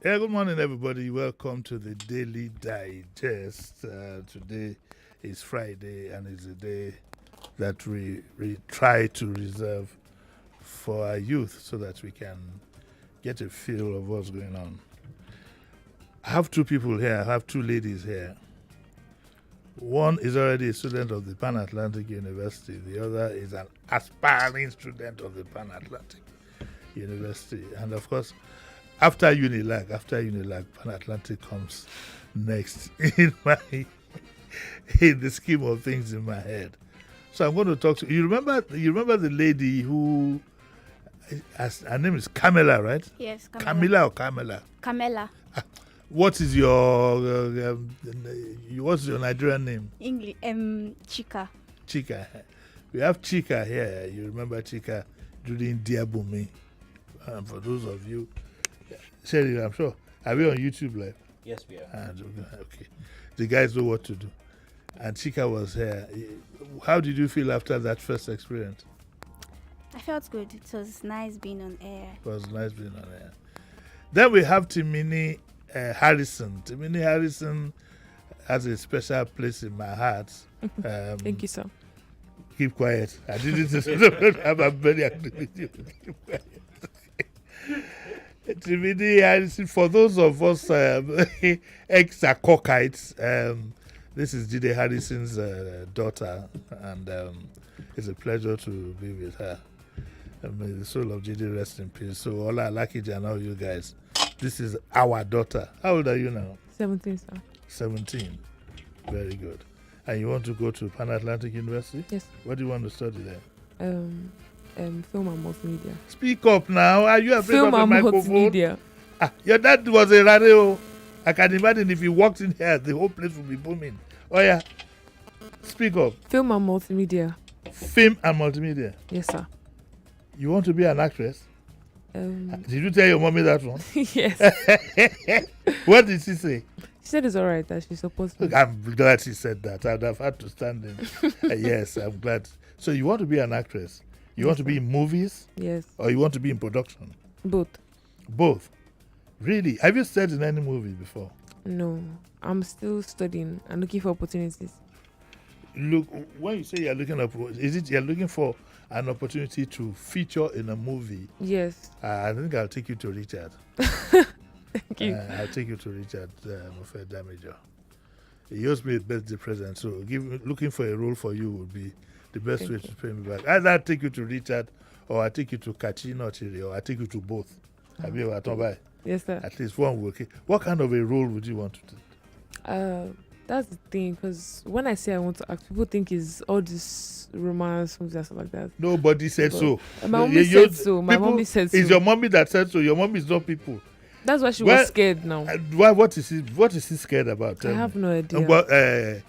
Yeah, good morning, everybody. Welcome to the Daily Digest. Today is Friday, and it's a day that we try to reserve for our youth so that we can get a feel of what's going on. I have two people here. I have two ladies here. One is already a student of the Pan Atlantic University. The other is an aspiring student of the Pan Atlantic University. And of course, after Unilag, Pan Atlantic comes next in the scheme of things in my head. So I'm going to talk to you. Remember the lady who, her name is Camilla, right? Yes, Camilla or Camilla? Camilla. What is your what's your Nigerian name? English. Chika. Chika. We have Chika here. You remember Chika during Diabumi. For those of you, Sherry, I'm sure. Are we on YouTube live? Yes, we are. Okay. The guys know what to do. And Chika was here. How did you feel after that first experience? I felt good. It was nice being on air. It was nice being on air. Then we have Timini Harrison. Timini Harrison has a special place in my heart. Thank you, sir. Keep quiet. I didn't have a very active with you. Keep quiet. Timini Harrison, for those of us ex-Akokites, this is Jide Harrison's daughter, and it's a pleasure to be with her. May the soul of Jide rest in peace. So, Ola Lakiji and all you guys, this is our daughter. How old are you now? 17, sir. 17. Very good. And you want to go to Pan Atlantic University? Yes. What do you want to study there? Film and multimedia. Speak up now. Are you afraid Film of the and microphone? multimedia. Your dad was a radio. I can imagine if he walked in here, the whole place would be booming. Oh yeah. Speak up. Film and multimedia. Film and multimedia. Yes, sir. You want to be an actress? Did you tell your mommy that one? Yes. What did she say? She said it's all right that she's supposed to. Look, I'm glad she said that. I'd have had to stand in. Yes, I'm glad. So you want to be an actress? You want to be in movies? Yes. Or you want to be in production? Both. Both. Really? Have you starred in any movie before? No. I'm still studying and looking for opportunities. Look, when you say you're looking up, is it you're looking for an opportunity to feature in a movie? Yes. I think I'll take you to Richard. Thank you. I'll take you to Richard Mofe Damager. He owes me a birthday present, so looking for a role for you would be the best Thank way you. to pay me back. Either I'll take you to Richard, or I'll take you to Kachi Notiri, or I'll take you to both. Have you ever thought about it? Yes, sir. At least one will. What kind of a role would you want to do? That's the thing, because when I say I want to act, people think it's all this romance movies and stuff like that. Nobody said But so. My mommy said so. My mommy said so. It's your mommy that said so. Your mommy is not people. That's why she was scared now. Why? What is he scared about? I have no idea.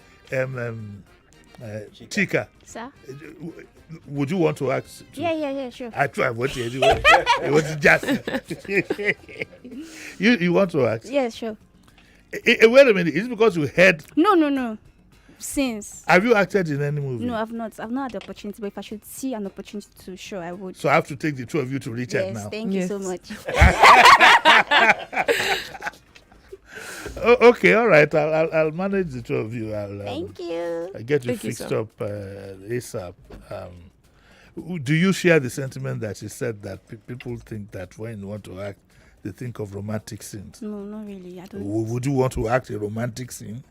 Chika, Sir? would you want to act? Yeah, sure. I try what you do. It was just you want to act? Yes, sure. Wait a minute. Is it because you heard? No. Since. Have you acted in any movie? No, I've not. I've not had the opportunity, but if I should see an opportunity to, sure, I would. So I have to take the two of you to Richard Yes, now. thank you Yes. so much. Okay, all right. I'll manage the two of you. Thank you. I'll get you Thank you, fixed sir. up ASAP. Do you share the sentiment that she said that people think that when you want to act, they think of romantic scenes? No, not really. I don't. Would you want to act a romantic scene?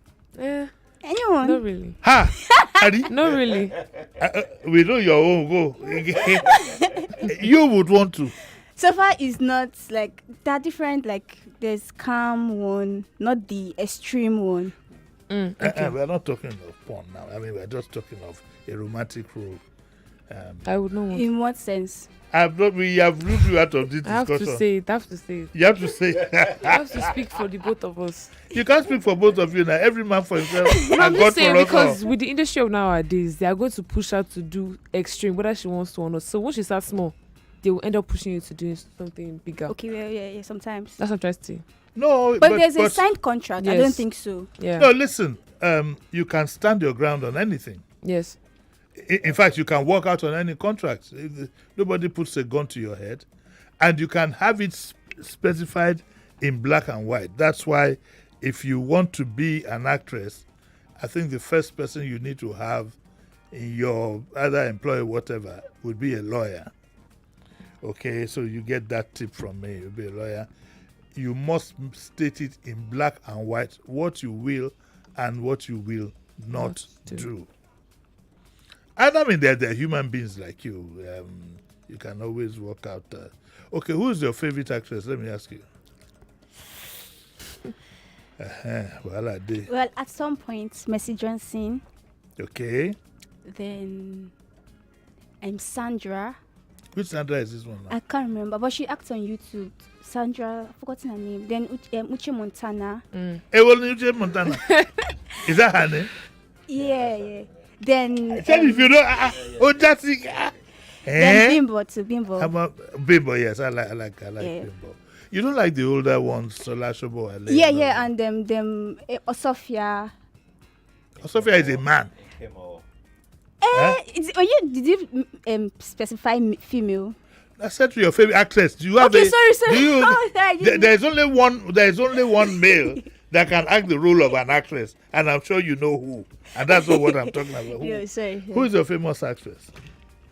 Anyone? Not really. Ha! Harry, Not really. we know your own. Go. You would want to. So far, it's not like that different. Like there's calm one, not the extreme one. Okay. We're not talking of porn now. I mean, we're just talking of a romantic role. I would not want. In what sense? We have ruled you out of this I have discussion. to say it. I have to say it. You have to say. I have to speak for the both of us. You can't speak for both of you now. Every man for himself. No, I'm and God just saying for us because all. with the industry of nowadays, they are going to push her to do extreme, whether she wants to or not. So when she starts small, they will end up pushing you to do something bigger. Okay, well, yeah, sometimes. That's what I'm trying to say. No, But there's a signed contract. I Yes. don't think so. Yeah. No, listen. You can stand your ground on anything. Yes. In fact, you can walk out on any contract. Nobody puts a gun to your head, and you can have it specified in black and white. That's why if you want to be an actress, I think the first person you need to have in your other employer, whatever, would be a lawyer. Okay, so you get that tip from me. You'll be a lawyer. You must state it in black and white what you will and what you will not do. And I mean, they're human beings like you. You can always work out. Okay, who's your favorite actress? Let me ask you. Well, at some point, Mercy Johnson. Okay. Then Sandra. Which Sandra is this one now? I can't remember, but she acts on YouTube. Sandra, I've forgotten her name. Then Uche Montana. Uche Montana. Is that her name? Yeah. Then tell if you know. That's it. Then Bimbo too. Bimbo, yes, I like Bimbo. You don't like the older ones, Sola Shobo. Yeah, and them Osofia. Osofia is a man. Did you specify female? I said to your favorite actress. Do you have sorry. There's only one male that can act the role of an actress, and I'm sure you know who. And that's not what I'm talking about. Yeah, sorry. Who is your famous actress?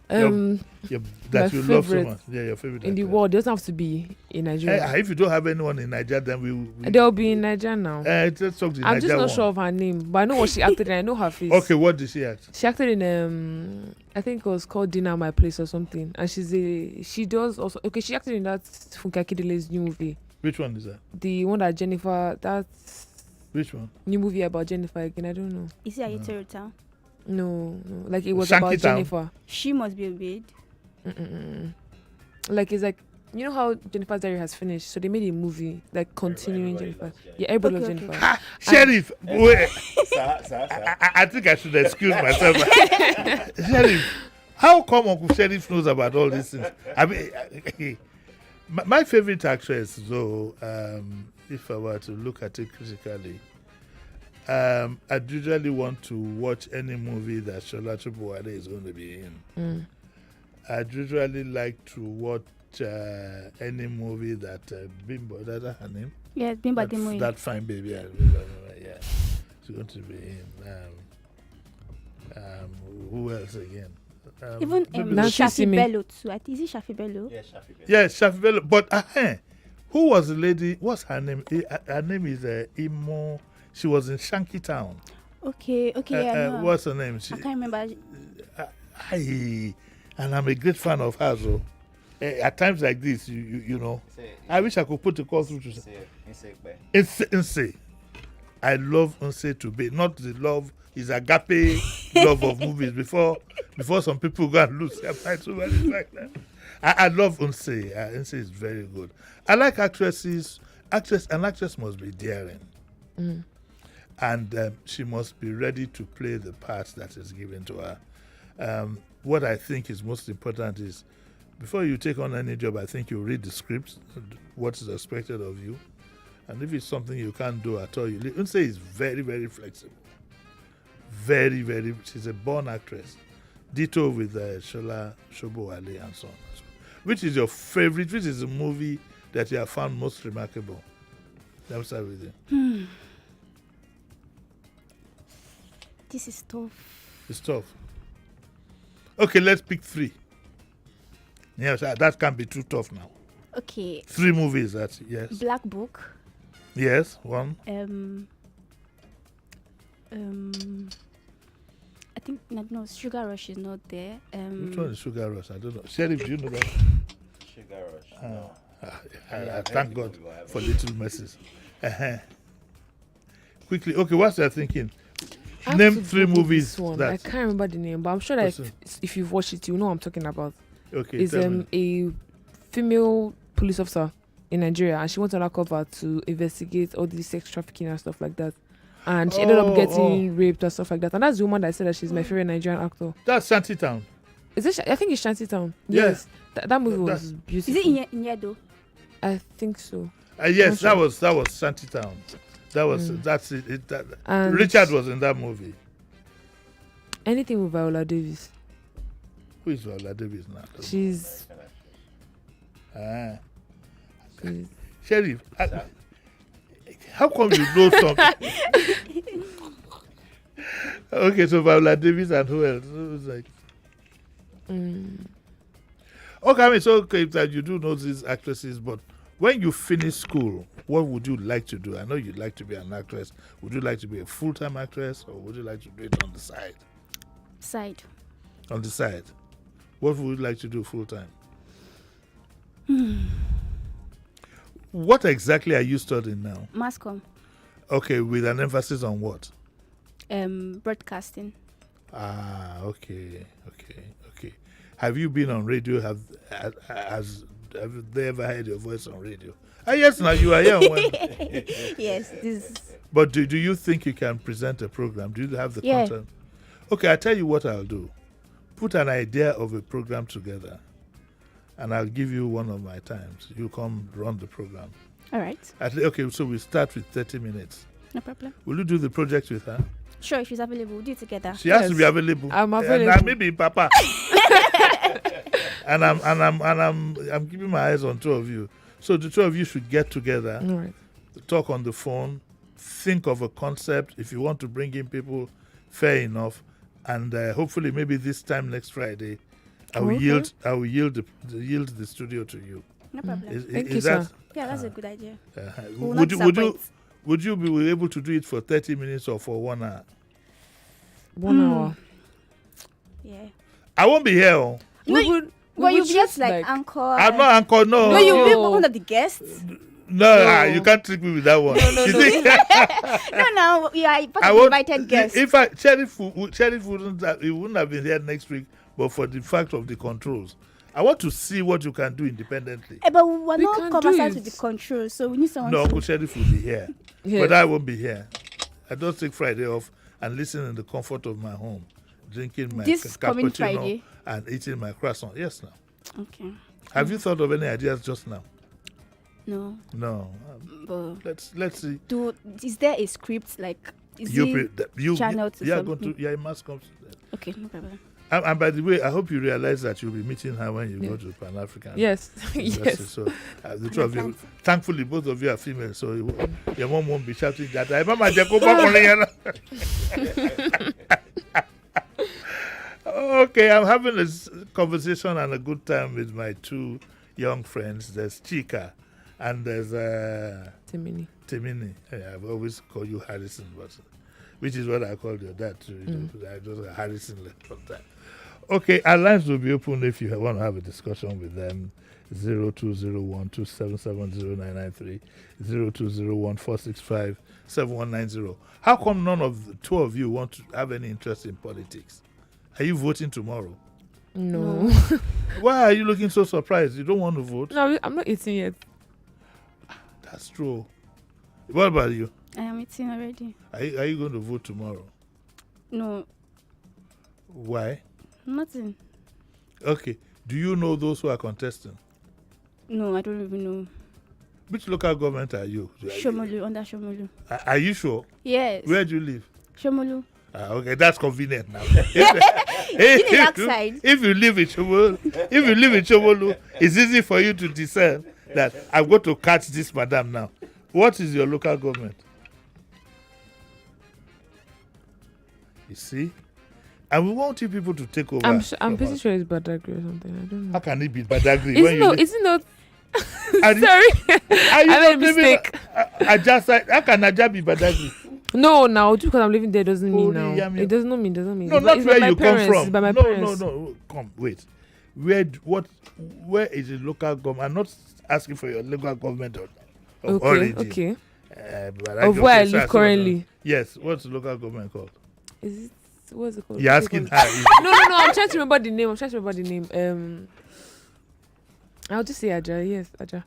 That you love so much. Yeah, your favorite in actress. the world. Doesn't have to be in Nigeria. If you don't have anyone in Nigeria, then they'll be in Nigeria now. Let's talk to I'm just not one. sure of her name, but I know what she acted in. I know her face. Okay, what did she act? She acted in I think it was called Dinner at My Place or something. And she does also she acted in that Funke Akindele's new movie. Which one is that? The one that Jennifer which one? New movie about Jennifer again. I don't know. Is it Ayetoro Town? No. Like it was Shanky about Town. Jennifer. She Must Be Obeyed. Like it's like, you know how Jennifer's Diary has finished, so they made a movie like continuing Jennifer. Yeah, everybody loves Jennifer. Sheriff, wait. I think I should excuse myself. Sheriff, how come Uncle Sheriff knows about all these things? I mean, my favorite actress, though, if I were to look at it critically, I'd usually want to watch any movie that Shola Chubuwade is going to be in. I'd usually like to watch any movie that Bimbo, that's her name? Yeah, Bimbo Demoy. That fine baby. Yeah, she's going to be in. Who else again? Even Shafi Bello too. Is it Shafi Bello? Yeah, Shafi Bello. Yeah, Shafi Bello. But who was the lady? What's her name? Her name is Imo. She was in Shanky Town. Okay, yeah. What's her name? I can't remember. And I'm a great fan of hers. So, at times like this, you know, I wish I could put the call through to Nse. I love Nse to be. Not the love, is agape love of movies. Before some people go and lose their minds over it like that. I love Nse. Nse is very good. I like actresses. An actress must be daring. And she must be ready to play the part that is given to her. What I think is most important is, before you take on any job, I think you read the script, what is expected of you. And if it's something you can't do at all, you leave. Unse is very, very flexible. Very, very, she's a born actress. Ditto with Shola Shobowale and so on. Which is your favorite, which is the movie that you have found most remarkable? Let me start with you. This is tough. It's tough. Okay, let's pick 3. Yes, that can't be too tough now. Okay. 3 movies, that's yes. Black Book. Yes, 1. I think no, Sugar Rush is not there. Which one is Sugar Rush? I don't know. Sheriff, do you know that? Sugar Rush. I thank God for little messes. Quickly, okay, what's your thinking? Name 3 movies. I can't remember the name, but I'm sure that if you've watched it, you know what I'm talking about. Okay, it's a female police officer in Nigeria, and she went undercover to investigate all these sex trafficking and stuff like that. And she ended up getting raped and stuff like that. And that's the woman that said that she's my favorite Nigerian actor. That's Shantytown. Is it? I think it's Shantytown. Yeah. Yes, that movie was beautiful. Is it in Yedo? I think so. Yes, that was Shantytown. That was that's it. Richard was in that movie. Anything with Viola Davis. Who is Viola Davis now? She's Sheriff, How come you know something? Okay, so Viola Davis and who else? Who's like, okay, I mean, so okay that you do know these actresses, but when you finish school, what would you like to do? I know you'd like to be an actress. Would you like to be a full-time actress, or would you like to do it on the side? Side. On the side. What would you like to do full-time? What exactly are you studying now? Mass comm. Okay, with an emphasis on what? Broadcasting. Ah, okay. Have you been on radio? Have they ever heard your voice on radio? Ah, yes, now you are here. Yes, this. But do you think you can present a program? Do you have the content? Okay, I'll tell you what I'll do. Put an idea of a program together, and I'll give you one of my times. You come run the program. All right. Okay, so we start with 30 minutes. No problem. Will you do the project with her? Sure, if she's available, we'll do it together. She has to be available. I'm available. And maybe Papa. and I'm keeping my eyes on two of you. So the two of you should get together, All right. talk on the phone, think of a concept. If you want to bring in people, fair enough. And hopefully, maybe this time next Friday, I will yield the studio to you. No problem. Thank you, sir. Yeah, that's a good idea. Would you be able to do it for 30 minutes or for 1 hour? 1 hour. Yeah. I won't be here. Oh. No, We would you shoot, just like anchor. I'm not anchor. No. No, you'll be No. one of the guests. No, you can't trick me with that one. No. You think- No, you are part I of the won't- invited guests. If Sheriff wouldn't have been here next week, but for the fact of the controls, I want to see what you can do independently. But we're We not can't do conversant it. with the control, so we need someone No, to... Uncle Sheriff will be here, Yes. but I won't be here. I don't take Friday off and listen in the comfort of my home, drinking my This coming cappuccino Friday? and eating my croissant. Yes, now. Okay. Have you thought of any ideas just now? No, No. but Let's see. is there a script, like, is You it channel to yeah, something? you must come. Okay, no problem. And by the way, I hope you realize that you'll be meeting her when you go to Pan African. Yes. University. Yes. So the two of you, thankfully, both of you are female, so your mom won't be shouting that. I remember Okay, I'm having a conversation and a good time with my two young friends. There's Chika and there's Timini. Timini. Yeah, I've always called you Harrison, but which is what I called your dad too. I just Harrison left one time. Okay, our lines will be open if you want to have a discussion with them. 0201-277-0993, 0201-465-7190. How come none of the two of you want to have any interest in politics? Are you voting tomorrow? No. Why are you looking so surprised? You don't want to vote? No, I'm not 18 yet. That's true. What about you? I am eating already. Are you going to vote tomorrow? No, Why? nothing. Okay. Do you know those who are contesting? No, I don't even know. Which local government are you? Shomolu, under Shomolu. Are you sure? Yes. Where do you live? Shomolu. Okay, that's convenient now. Backside. If you live in Shomolu, it's easy for you to discern that I'm going to catch this madam now. What is your local government? You see? And we want you people to take over. I'm pretty sure it's Badagry or something. I don't know. How can it be Badagry? Is it not? Are you- Sorry. Are you I made a not living- mistake. How can Aja be Badagry? No, now just because I'm living there doesn't mean Holy now. yummy. It doesn't mean. No, It's not by where my you come parents, from. It's by my No, parents. no. Come, wait. Where is the local government? I'm not asking for your local government of origin. Okay. But Of where I live currently. Yes. What's the local government called? Is it? What's it called? You're What's it asking called? her. No. I'm trying to remember the name. I'll just say Aja. Yes, Aja.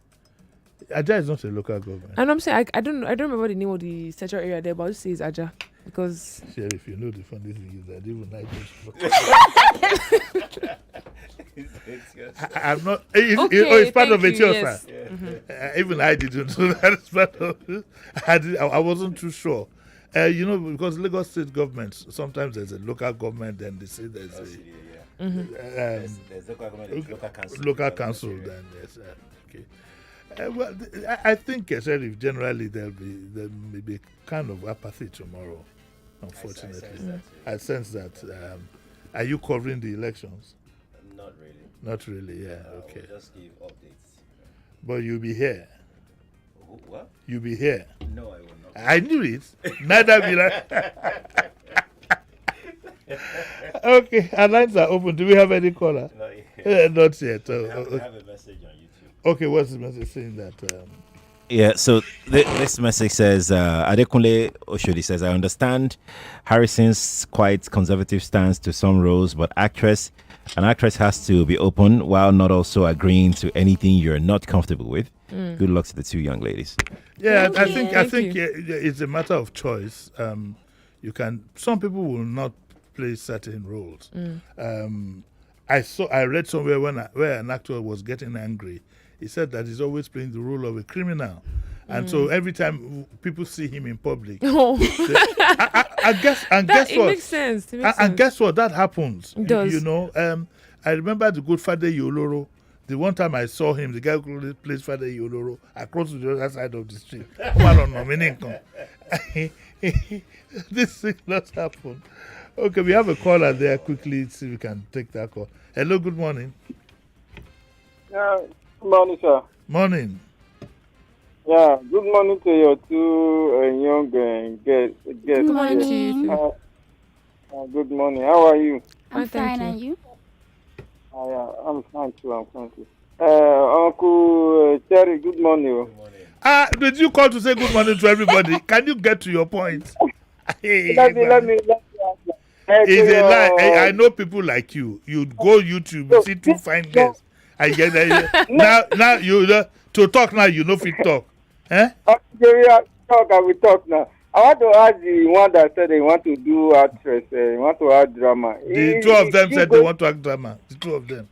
Aja is not a local government. And I'm saying I don't remember the name of the central area there, but I'll just say it's Aja because Sheriff, you know the funny thing is that even I just. I'm not. It's part of thank you, Etiosa. yes. Even I didn't know that it's part of it. I wasn't too sure. Because Lagos state government, sometimes there's a local government, then they say there's There's a local government, there's local council. local council. Then yes, okay. Well, I think, Sheriff, generally there may be kind of apathy tomorrow, unfortunately. I sense that. Are you covering the elections? Not really. Not really, yeah, okay. We'll just give updates. But you'll be here. What? You'll be here. No, I will not. I knew it. Neither will I. Okay, our lines are open. Do we have any caller? Not yet. Not yet. We have a message on YouTube. Okay, what's the message saying that? Yeah, so this message says, Adekunle Oshodi says, I understand Harrison's quite conservative stance to some roles, but an actress has to be open while not also agreeing to anything you're not comfortable with. Good luck to the two young ladies. Yeah, Thank I you. think it's a matter of choice. Some people will not play certain roles. I read somewhere where an actor was getting angry. He said that he's always playing the role of a criminal. And so every time people see him in public, guess It what? makes sense. And guess what? That happens. It does. You know, I remember the good Father Yoloro. The one time I saw him, the guy who plays Father Yoloro across to the other side of the street. This thing does happen. Okay, we have a caller there. Quickly, see if we can take that call. Hello, good morning. Good morning, sir. Morning. Yeah, good morning to your two young guests. Good morning to you too. Good morning. How are you? I'm Fine, thank fine, you. and you? Yeah, I'm fine too. Uncle Terry, good morning. Did you call to say good morning to everybody? Can you get to your point? Hey, Let me answer. It's a lie. I know people like you. You go YouTube, you see two fine girls. I get that. Now you to talk now. You know fit talk. Eh? Jerry, I will talk now. I want to ask the one that said they want to do actress. Want to act drama. The two of them said they want to act drama. The two of them.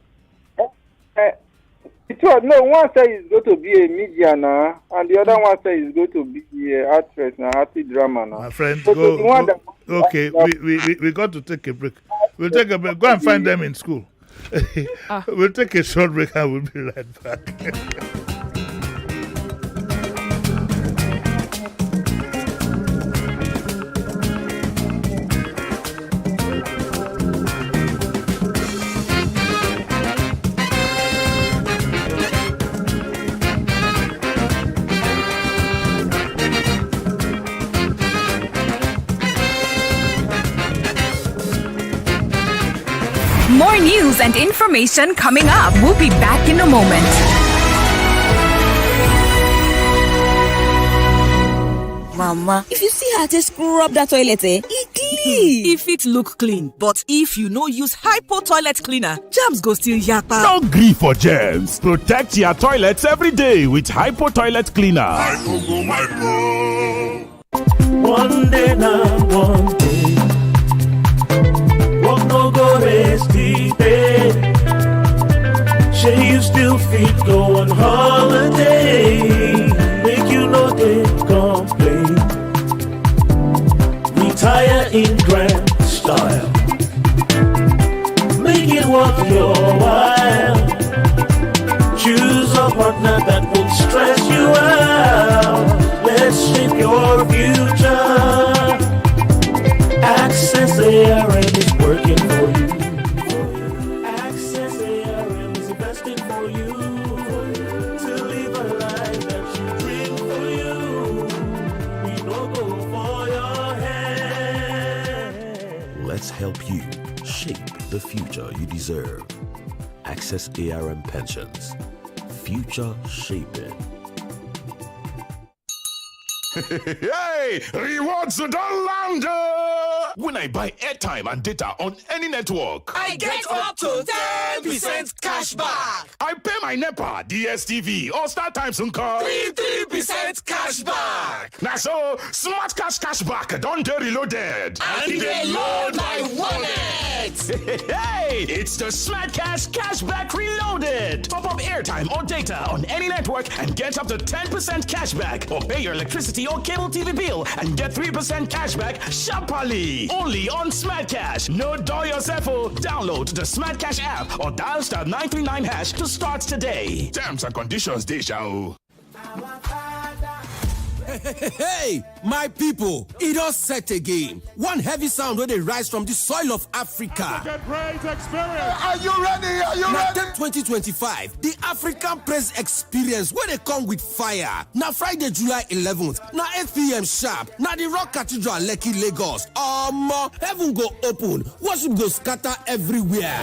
No, one said he's going to be a media now, and the other one said he's going to be an actress now, acting drama now. My friend, So go. the one that- Okay, we got to take a break. We'll take a break. Go and find them in school. We'll take a short break and we'll be right back. More news and information coming up. We'll be back in a moment. Mama, if you see how to scrub that toilet, it clean. If it look clean, but if you no use Hypo toilet cleaner, germs go still yakpa. Don't grieve for germs. Protect your toilets every day with Hypo toilet cleaner. One day now, one day. Walk no go rest day. Say you still fit go on holiday. Make you no day complain. Retire in grand style. Make it worth your while. Choose a partner that will stress you out. Let's shape your future. Access ARM is working for you. Access ARM is investing for you. To live a life that you dream for you. We no go for your head. Let's help you shape the future you deserve. Access ARM Pensions. Future shaping. Hey, rewards don't land. When I buy airtime and data on any network, I get up to 10% cash back. I pay my NEPA, DSTV, or StarTimes and call 3% cash back. Now so smart cash back don't get reloaded. And they load my wallet. Hey, it's the Smart Cash Cashback Reloaded. Top up airtime or data on any network and get up to 10% cashback, or pay your electricity or cable TV bill and get 3% cashback sharply. Only on Smart Cash. No door yourself. Download the Smart Cash app or dial *939# to start today. Terms and conditions, Deja. Hey, my people, it all set again. One heavy sound where they rise from the soil of Africa. Great experience. Are you ready? Are you ready? 2025, the African Press Experience, where they come with fire. Now Friday, July 11th, now 8 p.m. sharp. Now the Rock Cathedral, Lekki, Lagos. Heaven go open, worship go scatter everywhere.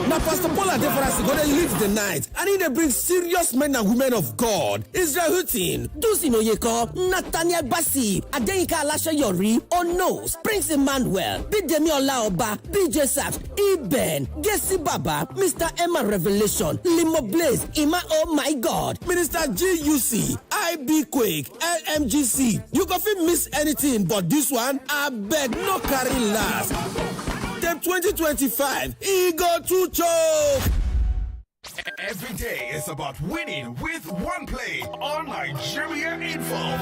Now Pastor Paul Adefarasi go dey lead the night, and he dey bring serious men and women of God. Israel Houghton, Dusin Oyeko, Nathaniel Bassi, Adeyinka Alaseyori, Onos, Prince Emmanuel, Bidemi Olaoba, BJ Sax, Iben, Gesi Baba, Mr. Emma Revelation, Limo Blaze, Ima Oh My God, Minister GUC, IB Quake, LMGC. You go fit miss anything but this one, I beg no carry last. 2025, he go to choke. Every day is about winning with one play on Nigeria Info.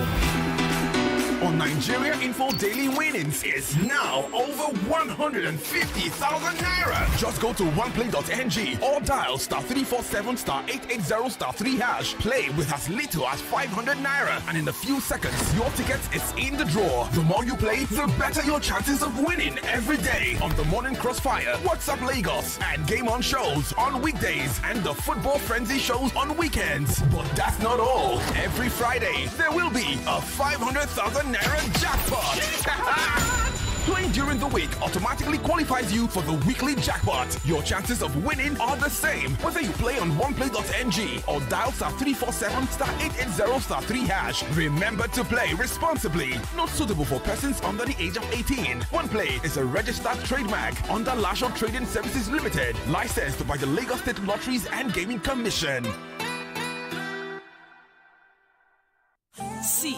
On Nigeria Info, daily winnings is now over 150,000 naira. Just go to oneplay.ng or dial *347 *880 *3#. Play with as little as 500 naira, and in a few seconds, your ticket is in the draw. The more you play, the better your chances of winning every day on the Morning Crossfire, WhatsApp Lagos, and Game On shows on weekdays, and the Football Frenzy shows on weekends. But that's not all. Every Friday, there will be a 500,000 naira jackpot. Playing during the week automatically qualifies you for the weekly jackpot. Your chances of winning are the same whether you play on oneplay.ng or dial *347 *880 *3#. Remember to play responsibly. Not suitable for persons under the age of 18. OnePlay is a registered trademark under Lasho Trading Services Limited, licensed by the Lagos State Lotteries and Gaming Commission. See,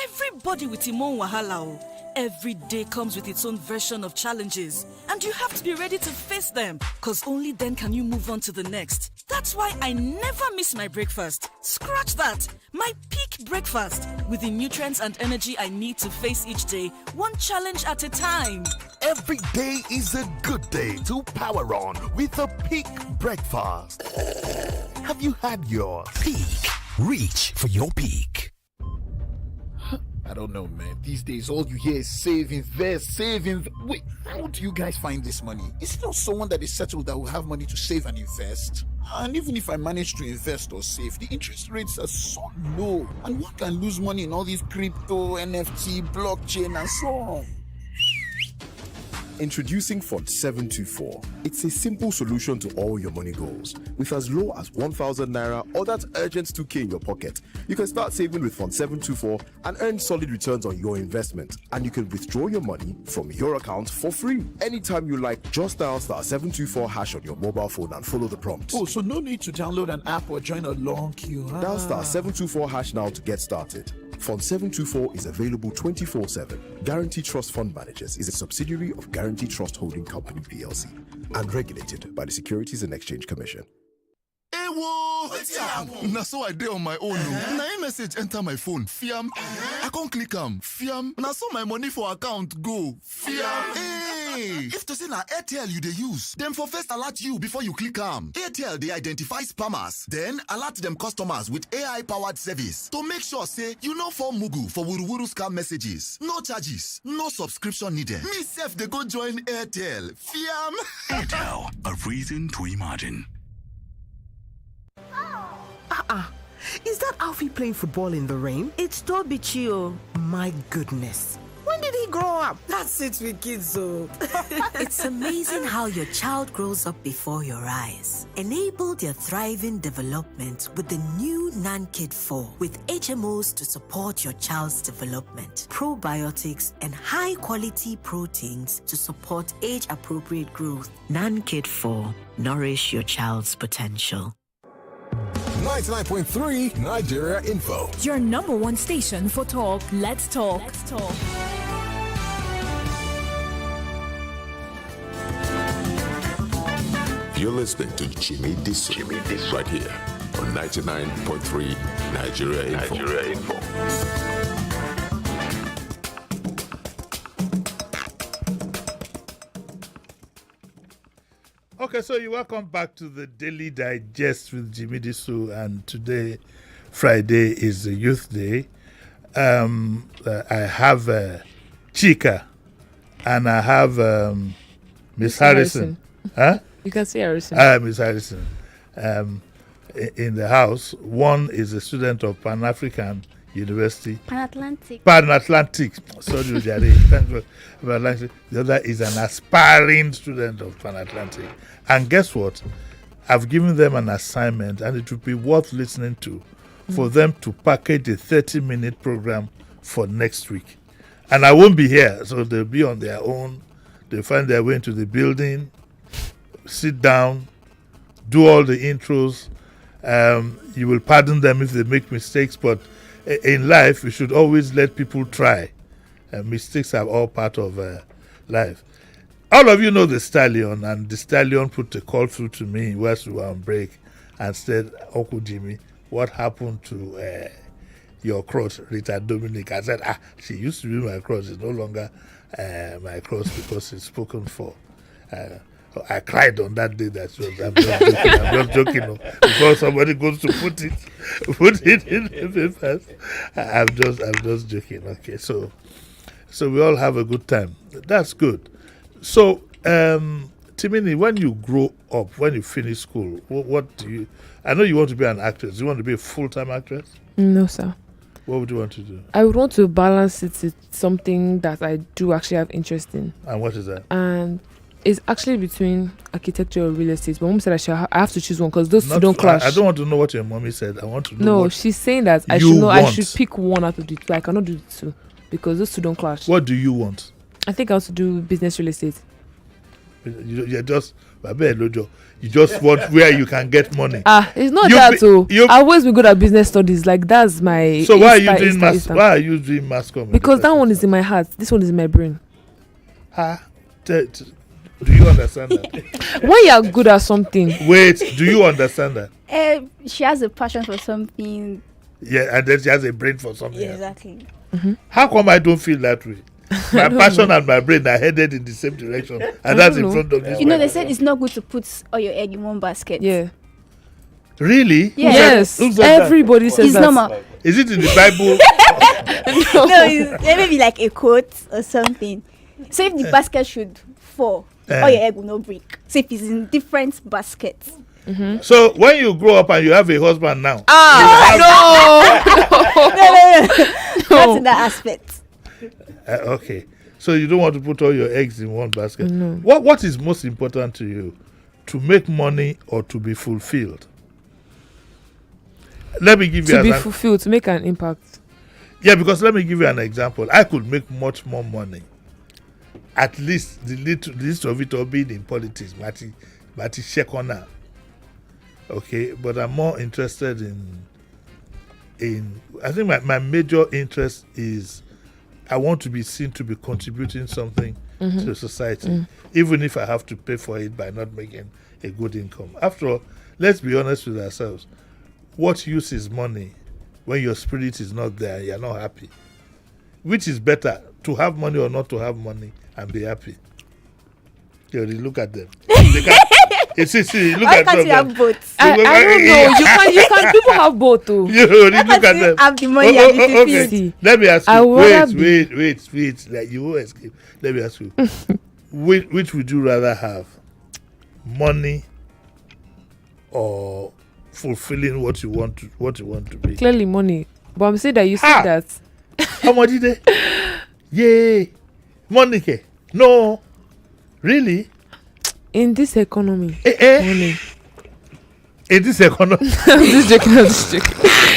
everybody with him own wahala. Every day comes with its own version of challenges, and you have to be ready to face them, because only then can you move on to the next. That's why I never miss my breakfast. Scratch that. My peak breakfast, with the nutrients and energy I need to face each day, one challenge at a time. Every day is a good day to power on with a peak breakfast. Have you had your peak? Reach for your peak. I don't know, man. These days, all you hear is save, invest, save, invest. Wait, how do you guys find this money? Is it not someone that is settled that will have money to save and invest? And even if I manage to invest or save, the interest rates are so low. And one can lose money in all these crypto, NFT, blockchain, and so on. Introducing Fund 724. It's a simple solution to all your money goals. With as low as 1,000 naira or that urgent 2K in your pocket, you can start saving with Fund 724 and earn solid returns on your investment. And you can withdraw your money from your account for free anytime you like. Just dial *724# on your mobile phone and follow the prompts. Oh, so no need to download an app or join a long queue. Dial *724# now to get started. Fund 724 is available 24/7. Guarantee Trust Fund Managers is a subsidiary of Guarantee Trust Holding Company PLC and regulated by the Securities and Exchange Commission. Na so I dey on my own. Na a message enter my phone. Fiam. I can't click am. Fiam. Na so my money for account go. Fiam. Hey, if to say na Airtel you dey use, dem for first alert you before you click am. Airtel dey identify spammers, then alert dem customers with AI-powered service to make sure say you no fall mugu for wuruwuru scam messages. No charges, no subscription needed. Me sef dey go join Airtel. Fiam. Airtel, a reason to imagine. Is that Alfie playing football in the rain? It's Toby Chio. My goodness. When did he grow up? That's it with kids, so. It's amazing how your child grows up before your eyes. Enable their thriving development with the new NanKid 4 with HMOs to support your child's development, probiotics, and high-quality proteins to support age-appropriate growth. NanKid 4. Nourish your child's potential. 99.3 Nigeria Info. Your number one station for talk. Let's talk. Let's talk. You're listening to Jimi Disu, right here on 99.3 Nigeria Info. Okay, so you welcome back to the Daily Digest with Jimi Disu, and today, Friday, is the Youth Day. I have Chika, and I have Miss Harrison. Huh? You can say Harrison. Miss Harrison. In the house. One is a student of Pan-African University. Pan-Atlantic. Pan-Atlantic. Sorry, Jare. Thanks for Pan-Atlantic. The other is an aspiring student of Pan-Atlantic. And guess what? I've given them an assignment, and it would be worth listening to for them to package a 30-minute program for next week. And I won't be here, so they'll be on their own. They'll find their way into the building, sit down, do all the intros. You will pardon them if they make mistakes, but in life, you should always let people try. Mistakes are all part of life. All of you know the Stallion, and the Stallion put a call through to me whilst we were on break and said, Uncle Jimmy, what happened to your cross, Rita Dominic? I said, she used to be my cross. It's no longer my cross because it's spoken for. I cried on that day. I'm not joking. No. Before somebody goes to put it in the papers, I'm just joking. Okay, so we all have a good time. That's good. So, Timini, when you grow up, when you finish school, what do you? I know you want to be an actress. Do you want to be a full-time actress? No, sir. What would you want to do? I would want to balance it with something that I do actually have interest in. And what is that? And it's actually between architecture or real estate. But mom said I have to choose one because those two don't clash. I don't want to know what your mommy said. I want to know. No, she's saying that I should pick one out of the two. I cannot do the two because those two don't clash. What do you want? I think I want to do business real estate. You just want where you can get money. It's not that too. I've always been good at business studies. Like that's my. So why are you doing mass? Why are you doing mass communication? Because that one is in my heart. This one is in my brain. Do you understand that? When you are good at something. Wait, do you understand that? She has a passion for something. Yeah, and then she has a brain for something. Yeah, exactly. Mm-hmm. How come I don't feel that way? My passion and my brain are headed in the same direction, and that's in front of me. You know, they said it's not good to put all your egg in one basket. Yeah. Really? Yes. Everybody says that. It's normal. Is it in the Bible? No, it's maybe like a quote or something. So if the basket should fall, all your egg will not break. So if it's in different baskets. Mm-hmm. So when you grow up and you have a husband now, no, not in that aspect. Okay, so you don't want to put all your eggs in one basket. No. What is most important to you, to make money or to be fulfilled? Let me give you to be fulfilled, to make an impact. Yeah, because let me give you an example. I could make much more money. At least the least of it all being in politics, Mati Shekona. Okay, but I'm more interested in I think my major interest is I want to be seen to be contributing something to society, even if I have to pay for it by not making a good income. After all, let's be honest with ourselves. What use is money when your spirit is not there, you're not happy? Which is better, to have money or not to have money and be happy? You look at them. See, look Why at can't them. you have both? I don't know. You can. People have both too. Look at them. Have the money and the Okay. feel. Let me ask you. Wait. Like you will escape. Let me ask you. Which would you rather have? Money or fulfilling what you want to be? Clearly money. But I'm saying that you said that. How much is it? Yay. Money. No. Really? In this economy. Money. In this economy. I'm just joking.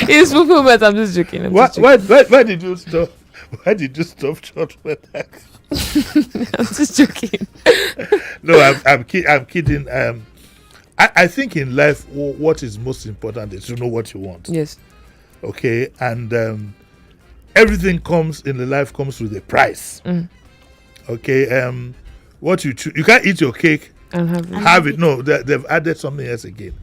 It's fulfillment. I'm just joking. Why did you stop? Why did you stop short with that? I'm just joking. No, I'm kidding. I think in life, what is most important is to know what you want. Yes. Okay, and everything comes in the life comes with a price. Okay, what you choose, you can't eat your cake and have it. No, they've added something else again.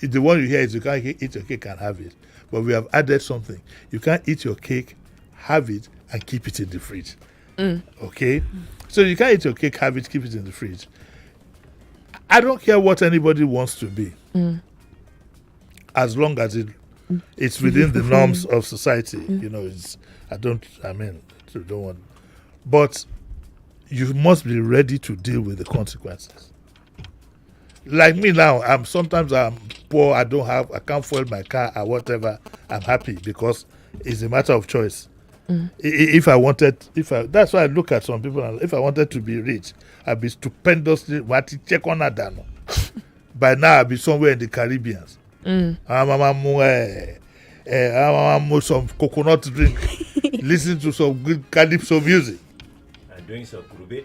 The one you hear is you can't eat your cake and have it, but we have added something. You can't eat your cake, have it, and keep it in the fridge. Okay, so you can't eat your cake, have it, keep it in the fridge. I don't care what anybody wants to be, as long as it's within the norms of society. You know, I don't want, but you must be ready to deal with the consequences. Like me now, sometimes I'm poor. I can't fuel my car or whatever. I'm happy because it's a matter of choice. That's why I look at some people. If I wanted to be rich, I'd be stupendously check on that. By now, I'd be somewhere in the Caribbean. I'm some coconut drink, listen to some good calypso music. And doing some kurube.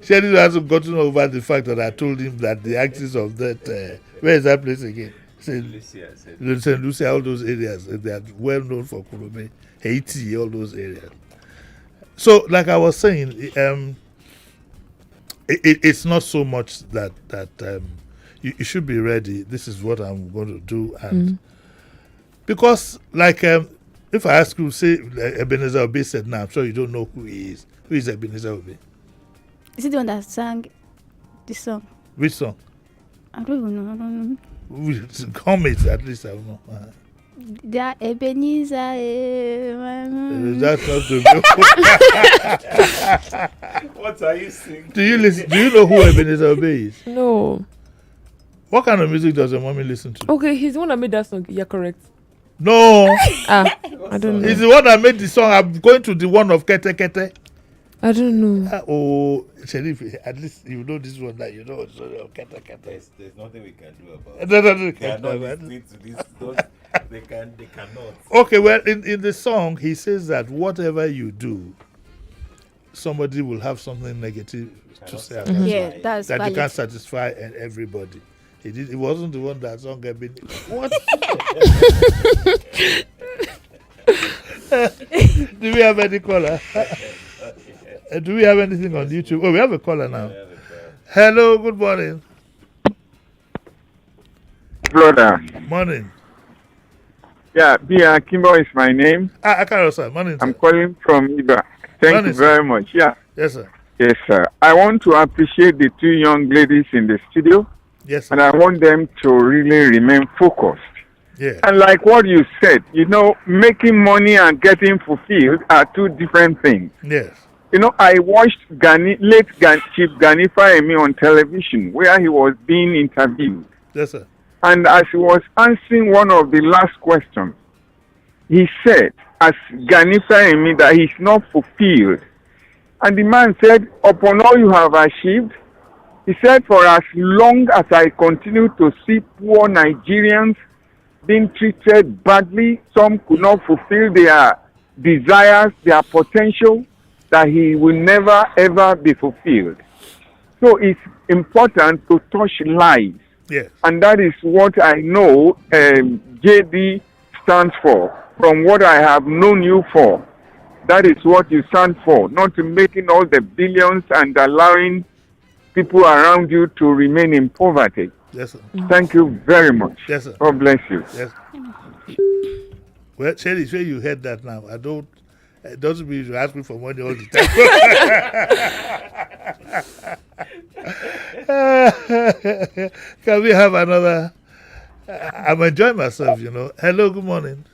Sherry hasn't gotten over the fact that I told him that the axis of that, where is that place again? St. Lucia, all those areas, they are well known for kurube, Haiti, all those areas. So, like I was saying, it's not so much that you should be ready. This is what I'm going to do, and because if I ask you, say Ebenezer Obey said, "Now I'm sure you don't know who he is. Who is Ebenezer Obey?" Is it the one that sang this song? Which song? I don't know. Hum it, at least I don't know. That Ebenezer. That's not the What are you singing? Do you know who Ebenezer Obey is? No. What kind of music does your mommy listen to? Okay, he's the one that made that song. You're correct. No. I don't know. He's the one that made the song. I'm going to the one of Kete Kete. I don't know. Sheriff, at least you know this one that you know. Kete Kete. There's nothing we can do about it. They are not listening to this. They cannot. Okay, well, in the song, he says that whatever you do, somebody will have something negative to say about Yeah, that's that valid. you can't satisfy everybody. It wasn't the one that song had been. What? Do we have any caller? Do we have anything on YouTube? Oh, we have a caller now. Hello, good morning. Florida. Morning. Yeah, Kimbo is my name. Carol, sir. Morning, sir. I'm calling from Iba. Thank Morning, you very much. Yeah. Yes, sir. Yes, sir. I want to appreciate the two young ladies in the studio. Yes, sir. And I want them to really remain focused. Yeah. And like what you said, making money and getting fulfilled are two different things. Yes. I watched late Chief Gani Fahimi on television where he was being interviewed. Yes, sir. And as he was answering one of the last questions, he said, as Gani Fahimi, that he's not fulfilled. And the man said, upon all you have achieved, he said, for as long as I continue to see poor Nigerians being treated badly, some could not fulfill their desires, their potential, that he will never ever be fulfilled. So it's important to touch lives. Yes. And that is what I know JD stands for. From what I have known you for, that is what you stand for. Not to making all the billions and allowing people around you to remain in poverty. Yes, sir. Thank you very much. Yes, sir. God bless you. Yes. Well, Sherry, sure you heard that now. It doesn't mean you ask me for money all the time. Can we have another? I'm enjoying myself, Hello, good morning.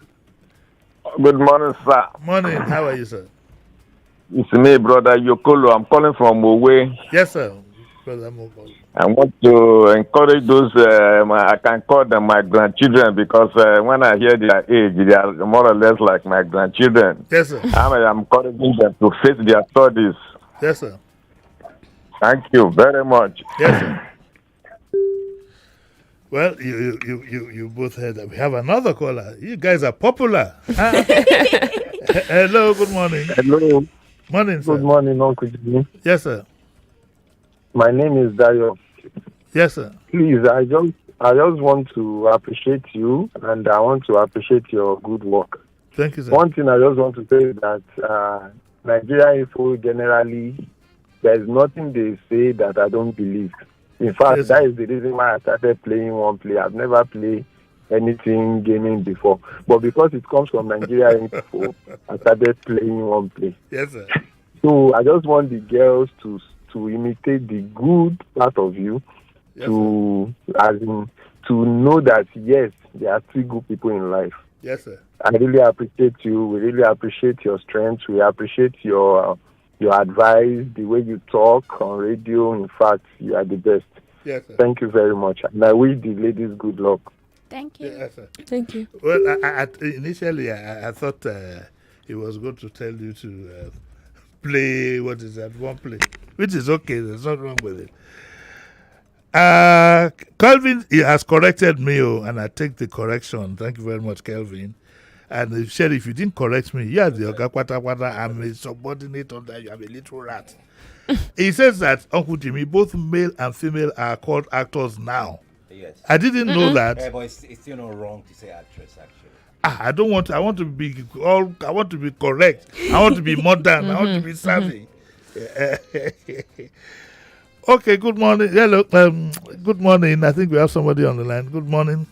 Good morning, sir. Morning. How are you, sir? It's me, brother Yokolo. I'm calling from Owe. Yes, sir. Brother Mokolo. I want to encourage those, I can call them my grandchildren because when I hear their age, they are more or less like my grandchildren. Yes, sir. I'm encouraging them to face their studies. Yes, sir. Thank you very much. Yes, sir. Well, you both heard that. We have another caller. You guys are popular. Hello, good morning. Hello. Morning, sir. Good morning, Uncle Jimmy. Yes, sir. My name is Dayo. Yes, sir. Please, I just want to appreciate you, and I want to appreciate your good work. Thank you, sir. One thing I just want to say is that Nigeria Info generally, there's nothing they say that I don't believe. In fact, Yes, that is the reason why I started playing one play. I've never played anything gaming before. But because it comes from Nigeria Info, I started playing one play. Yes, sir. So I just want the girls to imitate the good part of you, Yes, as in to know that yes, there are still good people in life. Yes, sir. I really appreciate you. We really appreciate your strength. We appreciate your advice, the way you talk on radio. In fact, you are the best. Yes, sir. Thank you very much. And I wish the ladies good luck. Thank you. Yes, sir. Thank you. Well, initially I thought it was going to tell you to play what is that one play, which is okay. There's nothing wrong with it. Calvin, he has corrected me, and I take the correction. Thank you very much, Calvin. And he said, if you didn't correct me, you are the Oga Kwata Kwata. I'm a subordinate under you. I'm a little rat. He says that, Uncle Jimmy, both male and female are called actors now. Yes. I didn't know that. Yeah, but it's still not wrong to say actress, actually. I don't want. I want to be correct. I want to be modern. I want to be savvy. Okay. Good morning. Hello. Good morning. I think we have somebody on the line. Good morning.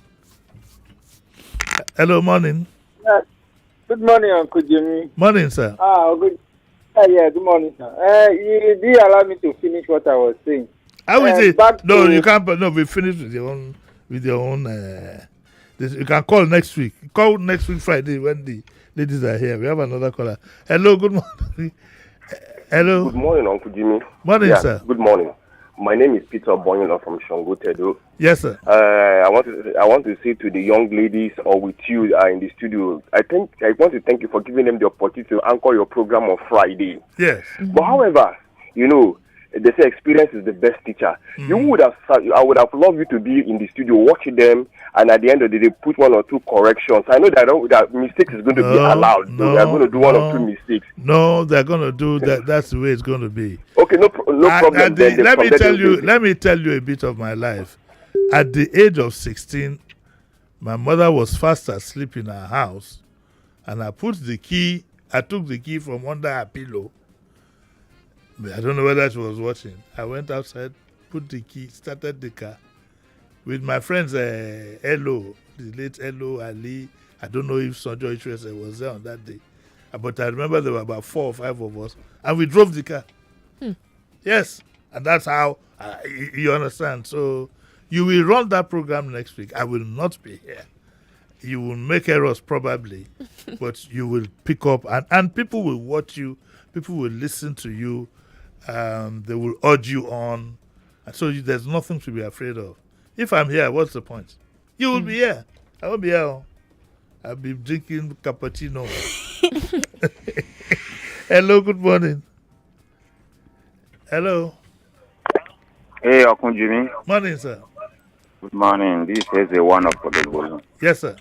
Hello. Morning. Good morning, Uncle Jimmy. Morning, sir. Good. Yeah. Good morning, sir. You did allow me to finish what I was saying. How is it? No, you can't. No, we finished with your own. You can call next week. Call next week Friday when the ladies are here. We have another caller. Hello, good morning. Hello. Good morning, Uncle Jimmy. Morning, sir. Good morning. My name is Peter Bonyola from Shango Tedo. Yes, sir. I want to say to the young ladies or with you in the studio, I want to thank you for giving them the opportunity to anchor your program on Friday. Yes. But however, they say experience is the best teacher. I would have loved you to be in the studio watching them, and at the end of the day, put one or two corrections. I know that mistakes is going to be allowed. So they are going to do one or two mistakes. No, they're going to do that. That's the way it's going to be. Okay, no problem. Let me tell you a bit of my life. At the age of 16, my mother was fast asleep in her house, and I took the key from under her pillow. I don't know whether she was watching. I went outside, put the key, started the car with my friends. Elo, the late Elo Ali. I don't know if Sonjo Itrese was there on that day, but I remember there were about 4 or 5 of us, and we drove the car. Yes, and that's how you understand. So you will run that program next week. I will not be here. You will make errors probably, but you will pick up, and people will watch you. People will listen to you. They will urge you on. And so there's nothing to be afraid of. If I'm here, what's the point? You will be here. I will be here. I'll be drinking cappuccino. Hello, good morning. Hello. Hey, Uncle Jimmy. Morning, sir. Good morning. This is a one up for the balloon. Yes, sir.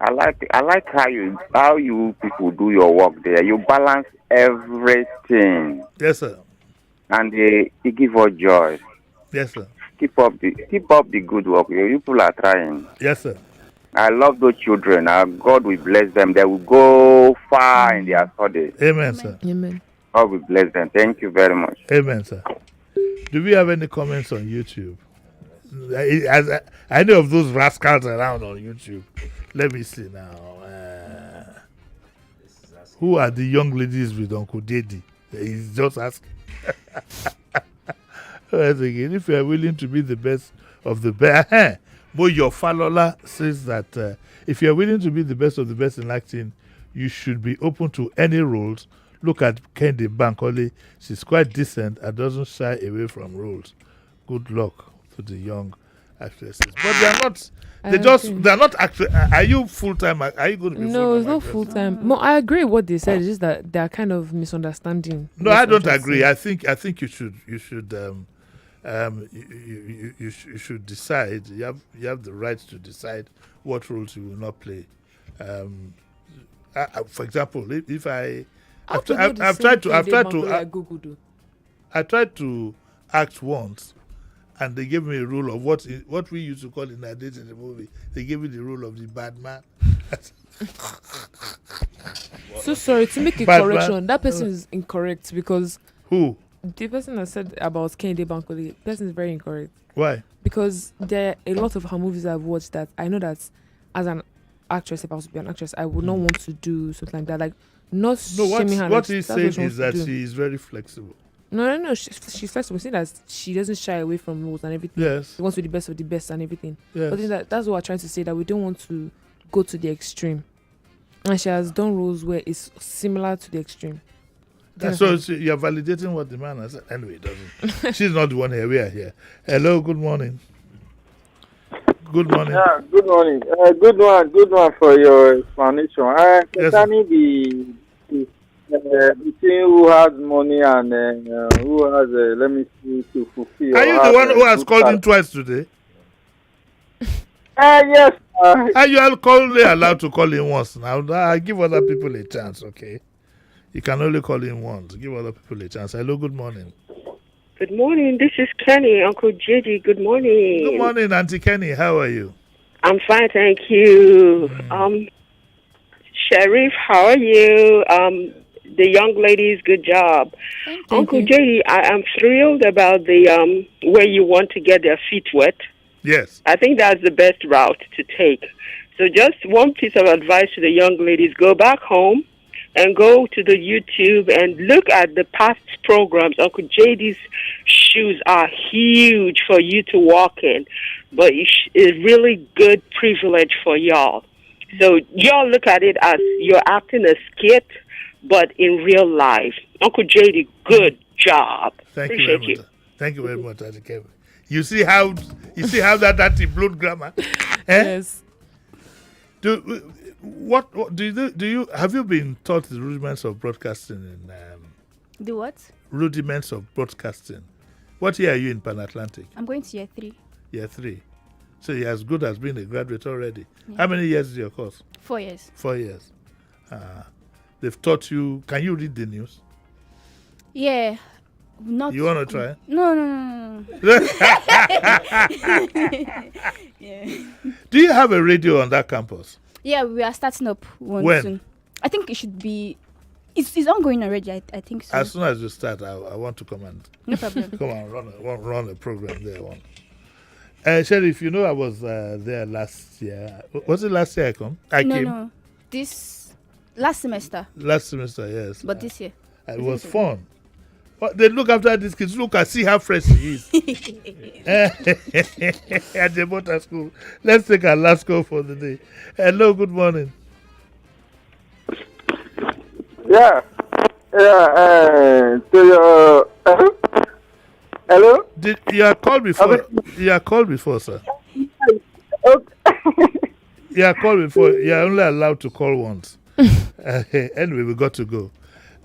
I like how you people do your work there. You balance everything. Yes, sir. And it give us joy. Yes, sir. Keep up the good work. You people are trying. Yes, sir. I love those children. God will bless them. They will go far in their studies. Amen, sir. Amen. God will bless them. Thank you very much. Amen, sir. Do we have any comments on YouTube? I know of those rascals around on YouTube. Let me see now. Who are the young ladies with Uncle Daddy? He's just asking. Again, if you are willing to be the best of the best, Moyo Falola says that if you are willing to be the best of the best in acting, you should be open to any roles. Look at Kendi Bankole. She's quite decent and doesn't shy away from roles. Good luck to the young actresses. But they're not actually. Are you full time? Are you going to be No, it's not full time. No, I agree with what they said. It's just that they are kind of misunderstanding. No, I don't agree. I think you should decide. You have the right to decide what roles you will not play. For example, if I've tried to act once, and they gave me a rule of what we used to call in our days in the movie. They gave me the rule of the bad man. So sorry to make a correction. That person is incorrect because who? The person that said about Kende Bankole, the person is very incorrect. Why? Because there are a lot of her movies I've watched that I know that as an actress, if I was to be an actress, I would not want to do something like that. Like not No, shaming her. what like, he's that's saying she is wants to that do. she is very flexible. No. She's flexible. Saying that she doesn't shy away from rules and everything. Yes. She wants to be the best of the best and everything. Yes. But I think that's what we're trying to say, that we don't want to go to the extreme. And she has done roles where it's similar to the extreme. So you're validating what the man has said. Anyway, it doesn't. She's not the one here. We are here. Hello, good morning. Good morning. Yeah, good morning. Good one for your explanation. Concerning between who has money and who has, let me see, to fulfill. Are you the one who has called in twice today? Yes. Are you only allowed to call in once? Now, I give other people a chance, okay? You can only call in once. Give other people a chance. Hello, good morning. Good morning. This is Kenny, Uncle JD. Good morning. Good morning, Auntie Kenny. How are you? I'm fine, thank you. Sheriff, how are you? The young ladies, good job. Uncle JD, I am thrilled about the where you want to get their feet wet. Yes. I think that's the best route to take. So just one piece of advice to the young ladies: go back home and go to the YouTube and look at the past programs. Uncle JD's shoes are huge for you to walk in, but it's a really good privilege for y'all. So y'all look at it as you're acting a skit, but in real life. Uncle JD, good job. Thank Appreciate you very much. Thank you very much, Auntie Kenny. You see how that anti-blood grammar? Yes. What do you have you been taught the rudiments of broadcasting in The what? rudiments of broadcasting? What year are you in Pan Atlantic? I'm going to year 3. Year 3. So you're as good as being a graduate already. Yeah. How many years is your course? 4 years. 4 years. They've taught you. Can you read the news? Yeah. Not. You want to try? No. Yeah. Do you have a radio on that campus? Yeah, we are starting up one When? soon. I think it should be. It's ongoing already. I think so. As soon as you start, I want to come and No problem. come and run a program there. Sheriff, you know I was there last year. Was it last year I came? No. This last semester. Last semester, yes. But this year. It was fun. But they look after these kids. Look and see how fresh he is. At the motor school. Let's take our last call for the day. Hello, good morning. Yeah. To your hello. You are called before. You are called before, sir. You are called before. You are only allowed to call once. Anyway, we got to go.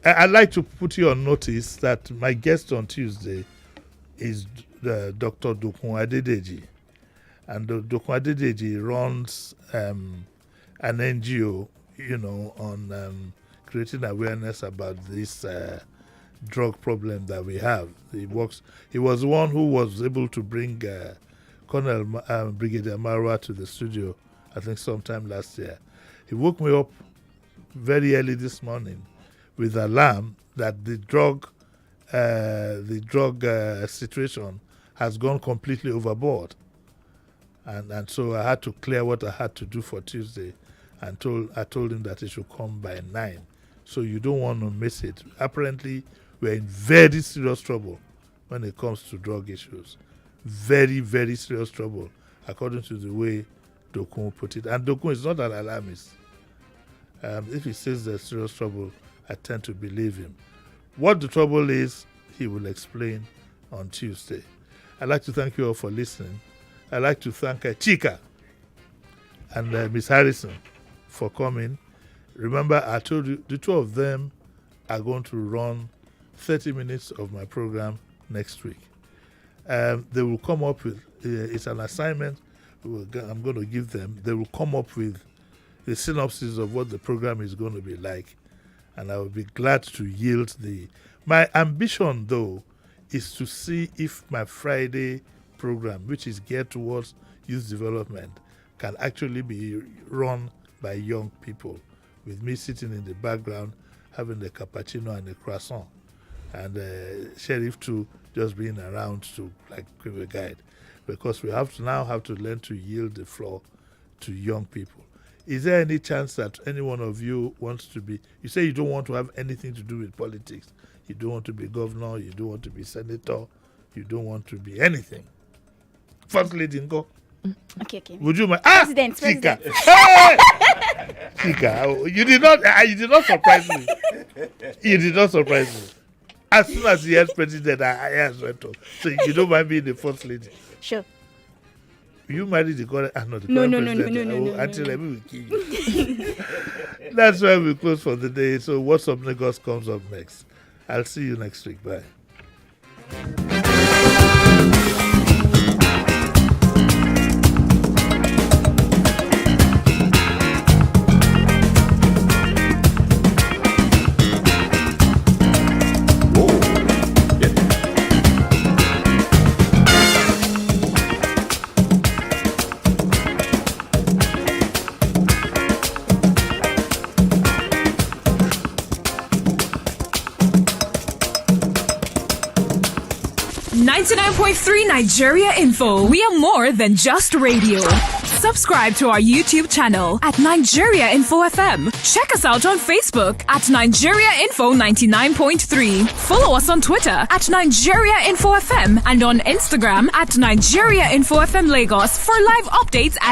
I'd like to put you on notice that my guest on Tuesday is Dr. Dokun Adedeji. And Dokun Adedeji runs an NGO, on creating awareness about this drug problem that we have. He was the one who was able to bring Colonel Brigadier Marwa to the studio, I think sometime last year. He woke me up very early this morning with alarm that the drug situation has gone completely overboard, and so I had to clear what I had to do for Tuesday, and I told him that he should come by 9, so you don't want to miss it. Apparently, we're in very serious trouble when it comes to drug issues, very, very serious trouble, according to the way Dokun put it. And Dokun is not an alarmist. If he says there's serious trouble, I tend to believe him. What the trouble is, he will explain on Tuesday. I'd like to thank you all for listening. I'd like to thank Chika and Miss Harrison for coming. Remember, I told you the two of them are going to run 30 minutes of my program next week. They will come up with, it's an assignment I'm going to give them. They will come up with a synopsis of what the program is going to be like, and I will be glad to yield my ambition, though, is to see if my Friday program, which is geared towards youth development, can actually be run by young people, with me sitting in the background having the cappuccino and the croissant, and Sheriff too just being around to give a guide, because we have to learn to yield the floor to young people. Is there any chance that any one of you wants to be? You say you don't want to have anything to do with politics. You don't want to be governor. You don't want to be senator. You don't want to be anything. First lady, go. Okay. Would you mind? President. Chika. Hey! Chika, you did not surprise me. You did not surprise me. As soon as he heard president, I answered. So you don't mind being the first lady? Sure. You married the current, No. Until let me kill you. That's why we close for the day. So What's Up Lagos comes up next. I'll see you next week. Bye. Nigeria Info. We are more than just radio. Subscribe to our YouTube channel at Nigeria Info FM. Check us out on Facebook at Nigeria Info 99.3. Follow us on Twitter at Nigeria Info FM and on Instagram at Nigeria Info FM Lagos for live updates as